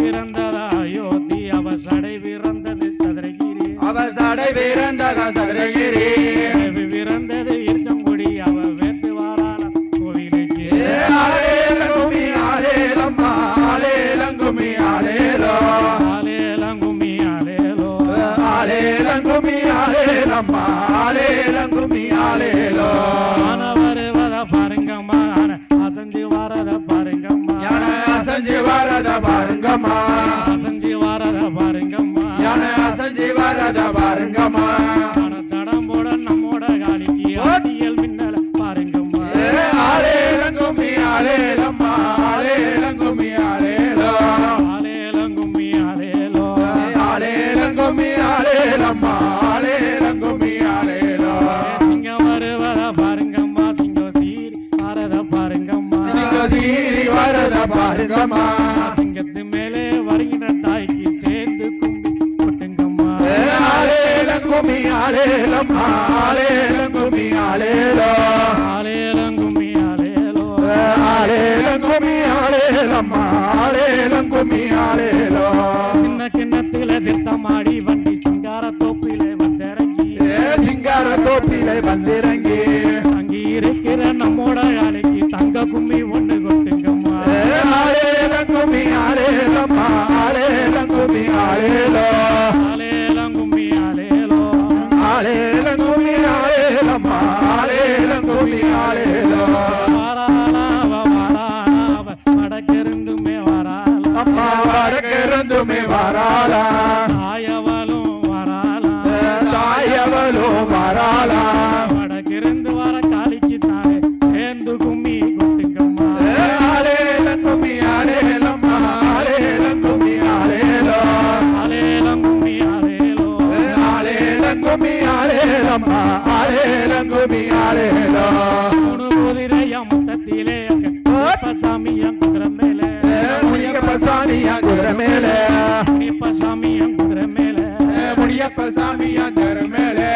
பிறந்ததா அயோத்தி அவ சடை பிறந்தது சதுரகிரி அவ சடை பிறந்ததா சதுரகிரி பிறந்தது இருக்கங்குடி அவ வேத்து வாரான கோவிலுக்கு ஆலேலங்குமி ஆலேலம்மா ஆலேலங்குமி ஆலேலோ ஆலேலங்குமி ஆலேலோ ஆலேலங்குமி ஆலேலம்மா ஆலேலங்குமி ஆலேலோ வருவத பாருங்கம்மா அசஞ்சு வாரத பாருங்கம்மா அசஞ்சு வாரத பாருங்கம்மா அசஞ்சு வாரத பாருங்கம்மா அசஞ்சு வாரத பாருங்கம்மா தடம் போட நம்மோட காலிக்கு ஆட்டியல் மின்னல பாருங்கம்மா ஆலேலங்குமி ஆலேலம்மா ஆலேலங்குமி ஆலேலோ ஆலேலங்குமி ஆலேலோ ஆலேலங்குமி ஆலேலம்மா ஆலேலங்குமி ஆலேலோ சிங்கம் வருவத பாருங்கம்மா சிங்கம் சீரி வாரத பாருங்கம்மா சிங்கம் சீரி வரத பாருங்கம்மா சிங்கத்து மேலே வருகின்ற தாய்க்கு சேர்ந்து கும்பி கொட்டுங்கம்மா ஆலேலங்குமி ஆலேலம்மா ஆலேலங்குமி ஆலேலோ ஆலேலங்குமி ஆலேலோ ஆலேலங்குமி ஆலேலம்மா ஆலேலங்குமி ஆலேலோ சின்ன கிண்ணத்தில தீர்த்தமாடி வண்டி சிங்கார தோப்பிலே வந்திறங்கி சிங்கார தோப்பிலே வந்திறங்கி தங்கி இருக்கிற நம்மோட ஆலைக்கு தங்க கும்மி ஒண்ணு கொட்டுங்கம்மா ஆலேலங்குமி ஆலேலம்மா ஆலேலங்குமி ஆலேலோ ஆலேலங்குமி ஆலேலோ ஆலேலங்குமி ஆலேலம்மா ஆலேலங்குமி ஆலேலோ வாராளாவ வாராளாவ வடக்கிருந்துமே வாராளா அம்மா வடக்கிருந்துமே வராளா தாயவளும் வாராளா தாயவளும் வராளா வடக்கிருந்து வர காளிக்கு தானே சேர்ந்து கும்மி கொட்டுங்கம்மா ஆலேலங்குமி ஆலேலம்மா ஆலேலங்குமி ஆலேலோ ஆலேலங்குமி ஆலேலோ ஆலேலங்குமி ஆலேலம்மா ஆலேலங்குமி ஆலேலோ மூணு குதிரைய மொத்தத்திலே சாமி என் குதிரை மேலே முனியப்ப சாமியா குதிரை மேலே முனியப்ப சாமி என் குதிரை மேலே முனியப்ப சாமியா குதிரை மேலே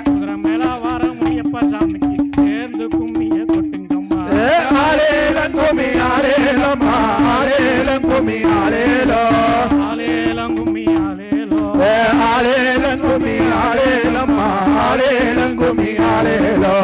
குதிரை மேல வர முனியப்ப சாமிக்கு சேர்ந்து கும்மிய கொட்டுங்கம்மா ஆலேலங்குமி ஆலேலம்மா ஆலேலங்குமி ஆலேலோ ஆலேலங்குமி ஆலேலோ ஆலேலங்குமி ஆலேலம்மா ஆலேலங்குமி ஆலேலோ